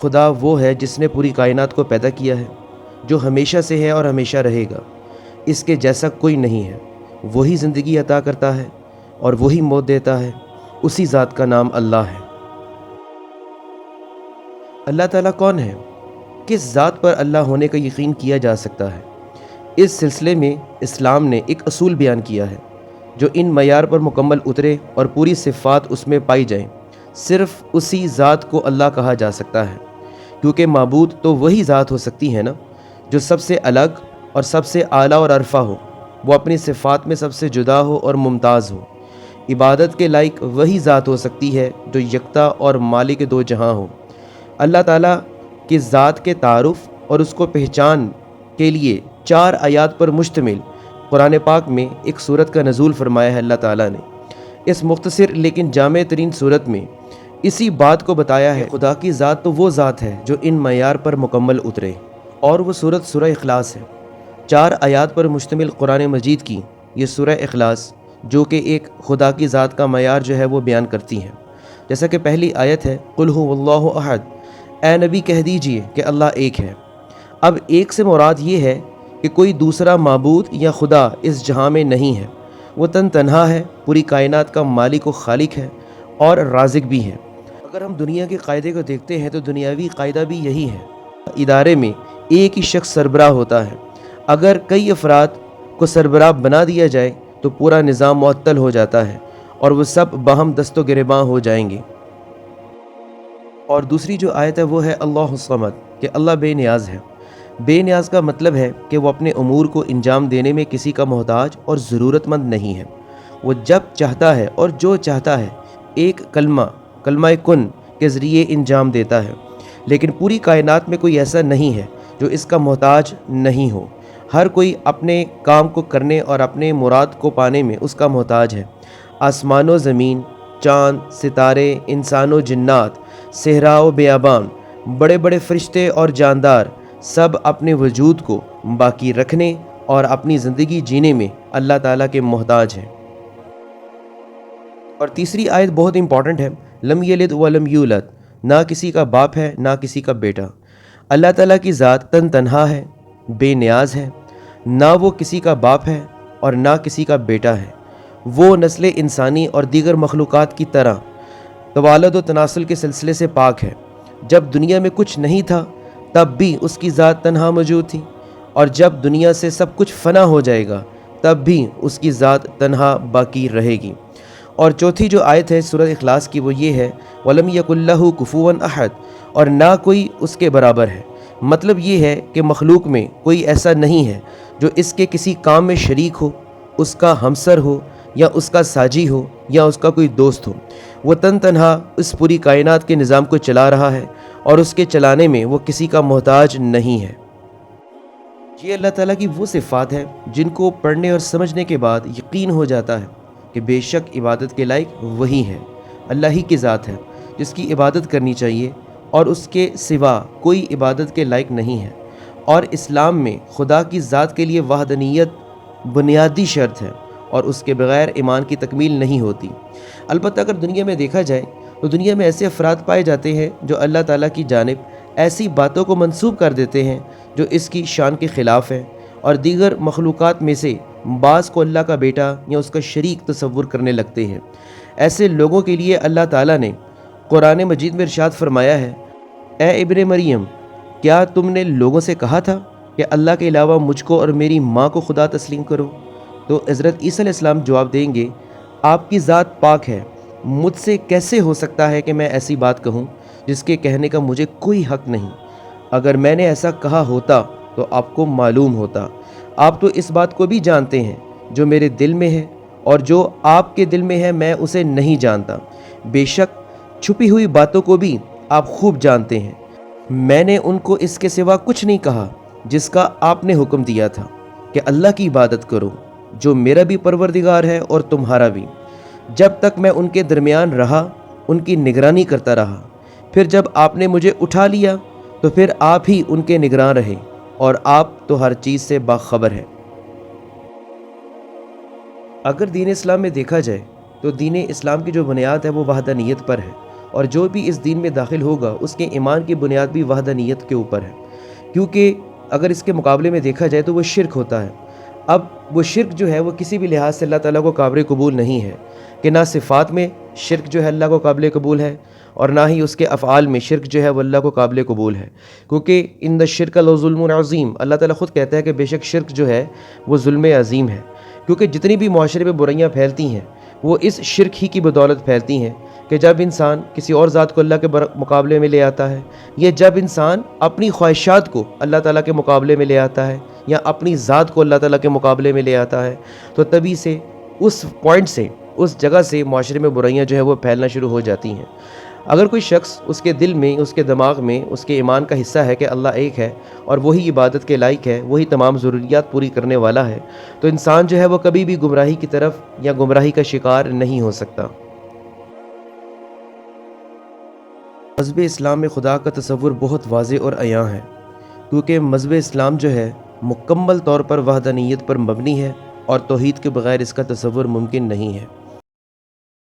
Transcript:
خدا وہ ہے جس نے پوری کائنات کو پیدا کیا ہے، جو ہمیشہ سے ہے اور ہمیشہ رہے گا، اس کے جیسا کوئی نہیں ہے۔ وہی زندگی عطا کرتا ہے اور وہی موت دیتا ہے، اسی ذات کا نام اللہ ہے۔ اللہ تعالیٰ کون ہے؟ کس ذات پر اللہ ہونے کا یقین کیا جا سکتا ہے؟ اس سلسلے میں اسلام نے ایک اصول بیان کیا ہے جو ان معیار پر مکمل اترے اور پوری صفات اس میں پائی جائیں۔ صرف اسی ذات کو اللہ کہا جا سکتا ہے، کیونکہ معبود تو وہی ذات ہو سکتی ہے نا جو سب سے الگ اور سب سے اعلیٰ اور عرفہ ہو، وہ اپنی صفات میں سب سے جدا ہو اور ممتاز ہو۔ عبادت کے لائق وہی ذات ہو سکتی ہے جو یکتا اور مالک دو جہاں ہو۔ اللہ تعالیٰ کی ذات کے تعارف اور اس کو پہچان کے لیے 4 آیات پر مشتمل قرآن پاک میں ایک سورت کا نزول فرمایا ہے اللہ تعالیٰ نے۔ اس مختصر لیکن جامع ترین سورت میں اسی بات کو بتایا ہے، خدا کی ذات تو وہ ذات ہے جو ان معیار پر مکمل اترے، اور وہ سورت سورہ اخلاص ہے۔ 4 آیات پر مشتمل قرآن مجید کی یہ سورہ اخلاص جو کہ ایک خدا کی ذات کا معیار جو ہے وہ بیان کرتی ہے۔ جیسا کہ پہلی آیت ہے قل هو اللہ احد، اے نبی کہہ دیجئے کہ اللہ ایک ہے۔ اب ایک سے مراد یہ ہے کہ کوئی دوسرا معبود یا خدا اس جہاں میں نہیں ہے، وہ تنہا ہے، پوری کائنات کا مالک و خالق ہے اور رازق بھی ہے۔ اگر ہم دنیا کے قاعدے کو دیکھتے ہیں تو دنیاوی قاعدہ بھی یہی ہے، ادارے میں ایک ہی شخص سربراہ ہوتا ہے۔ اگر کئی افراد کو سربراہ بنا دیا جائے تو پورا نظام معطل ہو جاتا ہے اور وہ سب باہم دست و گریباں ہو جائیں گے۔ اور دوسری جو آیت ہے وہ ہے اللہ الصمد، کہ اللہ بے نیاز ہے۔ بے نیاز کا مطلب ہے کہ وہ اپنے امور کو انجام دینے میں کسی کا محتاج اور ضرورت مند نہیں ہے۔ وہ جب چاہتا ہے اور جو چاہتا ہے ایک کلمہ کن کے ذریعے انجام دیتا ہے، لیکن پوری کائنات میں کوئی ایسا نہیں ہے جو اس کا محتاج نہیں ہو۔ ہر کوئی اپنے کام کو کرنے اور اپنے مراد کو پانے میں اس کا محتاج ہے۔ آسمان و زمین، چاند، ستارے، انسان و جنات، صحرا و بیابان، بڑے بڑے فرشتے اور جاندار، سب اپنے وجود کو باقی رکھنے اور اپنی زندگی جینے میں اللہ تعالیٰ کے محتاج ہیں۔ اور تیسری آیت بہت امپورٹنٹ ہے، لم یلد ولم یولد، نہ کسی کا باپ ہے نہ کسی کا بیٹا۔ اللہ تعالیٰ کی ذات تنہا ہے، بے نیاز ہے، نہ وہ کسی کا باپ ہے اور نہ کسی کا بیٹا ہے۔ وہ نسل انسانی اور دیگر مخلوقات کی طرح توالد و تناسل کے سلسلے سے پاک ہے۔ جب دنیا میں کچھ نہیں تھا تب بھی اس کی ذات تنہا موجود تھی، اور جب دنیا سے سب کچھ فنا ہو جائے گا تب بھی اس کی ذات تنہا باقی رہے گی۔ اور چوتھی جو آیت ہے سورۃ اخلاص کی وہ یہ ہے وَلَمْ يَكُنْ لَهُ كُفُوًا أَحَدٌ، اور نہ کوئی اس کے برابر ہے۔ مطلب یہ ہے کہ مخلوق میں کوئی ایسا نہیں ہے جو اس کے کسی کام میں شریک ہو، اس کا ہمسر ہو یا اس کا ساجی ہو یا اس کا کوئی دوست ہو۔ وہ تنہا اس پوری کائنات کے نظام کو چلا رہا ہے اور اس کے چلانے میں وہ کسی کا محتاج نہیں ہے۔ یہ اللہ تعالیٰ کی وہ صفات ہے جن کو پڑھنے اور سمجھنے کے بعد یقین ہو جاتا ہے کہ بے شک عبادت کے لائق وہی ہے، اللہ ہی کی ذات ہے جس کی عبادت کرنی چاہیے، اور اس کے سوا کوئی عبادت کے لائق نہیں ہے۔ اور اسلام میں خدا کی ذات کے لیے وحدانیت بنیادی شرط ہے، اور اس کے بغیر ایمان کی تکمیل نہیں ہوتی۔ البتہ اگر دنیا میں دیکھا جائے تو دنیا میں ایسے افراد پائے جاتے ہیں جو اللہ تعالیٰ کی جانب ایسی باتوں کو منسوب کر دیتے ہیں جو اس کی شان کے خلاف ہیں، اور دیگر مخلوقات میں سے بعض کو اللہ کا بیٹا یا اس کا شریک تصور کرنے لگتے ہیں۔ ایسے لوگوں کے لیے اللہ تعالیٰ نے قرآن مجید میں ارشاد فرمایا ہے، اے ابن مریم، کیا تم نے لوگوں سے کہا تھا کہ اللہ کے علاوہ مجھ کو اور میری ماں کو خدا تسلیم کرو؟ تو حضرت عیسیٰ علیہ السلام جواب دیں گے، آپ کی ذات پاک ہے، مجھ سے کیسے ہو سکتا ہے کہ میں ایسی بات کہوں جس کے کہنے کا مجھے کوئی حق نہیں؟ اگر میں نے ایسا کہا ہوتا تو آپ کو معلوم ہوتا۔ آپ تو اس بات کو بھی جانتے ہیں جو میرے دل میں ہے، اور جو آپ کے دل میں ہے میں اسے نہیں جانتا۔ بے شک چھپی ہوئی باتوں کو بھی آپ خوب جانتے ہیں۔ میں نے ان کو اس کے سوا کچھ نہیں کہا جس کا آپ نے حکم دیا تھا کہ اللہ کی عبادت کرو، جو میرا بھی پروردگار ہے اور تمہارا بھی۔ جب تک میں ان کے درمیان رہا ان کی نگرانی کرتا رہا، پھر جب آپ نے مجھے اٹھا لیا تو پھر آپ ہی ان کے نگراں رہے، اور آپ تو ہر چیز سے باخبر ہے۔ اگر دین اسلام میں دیکھا جائے تو دین اسلام کی جو بنیاد ہے وہ وحدانیت پر ہے، اور جو بھی اس دین میں داخل ہوگا اس کے ایمان کی بنیاد بھی وحدانیت کے اوپر ہے، کیونکہ اگر اس کے مقابلے میں دیکھا جائے تو وہ شرک ہوتا ہے۔ اب وہ شرک جو ہے وہ کسی بھی لحاظ سے اللہ تعالیٰ کو قابل قبول نہیں ہے، کہ نہ صفات میں شرک جو ہے اللہ کو قابل قبول ہے، اور نہ ہی اس کے افعال میں شرک جو ہے وہ اللہ کو قابل قبول ہے، کیونکہ ان الشرک لظلم عظیم، اللہ تعالیٰ خود کہتا ہے کہ بے شک شرک جو ہے وہ ظلم عظیم ہے، کیونکہ جتنی بھی معاشرے میں برائیاں پھیلتی ہیں وہ اس شرک ہی کی بدولت پھیلتی ہیں، کہ جب انسان کسی اور ذات کو اللہ کے مقابلے میں لے آتا ہے، یا جب انسان اپنی خواہشات کو اللہ تعالیٰ کے مقابلے میں لے آتا ہے، یا اپنی ذات کو اللہ تعالیٰ کے مقابلے میں لے آتا ہے، تو تبھی سے اس پوائنٹ سے، اس جگہ سے معاشرے میں برائیاں جو ہے وہ پھیلنا شروع ہو جاتی ہیں۔ اگر کوئی شخص اس کے دل میں، اس کے دماغ میں اس کے ایمان کا حصہ ہے کہ اللہ ایک ہے اور وہی عبادت کے لائق ہے، وہی تمام ضروریات پوری کرنے والا ہے، تو انسان جو ہے وہ کبھی بھی گمراہی کی طرف یا گمراہی کا شکار نہیں ہو سکتا۔ مذہب اسلام میں خدا کا تصور بہت واضح اور عیاں ہے، کیونکہ مذہب اسلام جو ہے مکمل طور پر وحدانیت پر مبنی ہے، اور توحید کے بغیر اس کا تصور ممکن نہیں ہے۔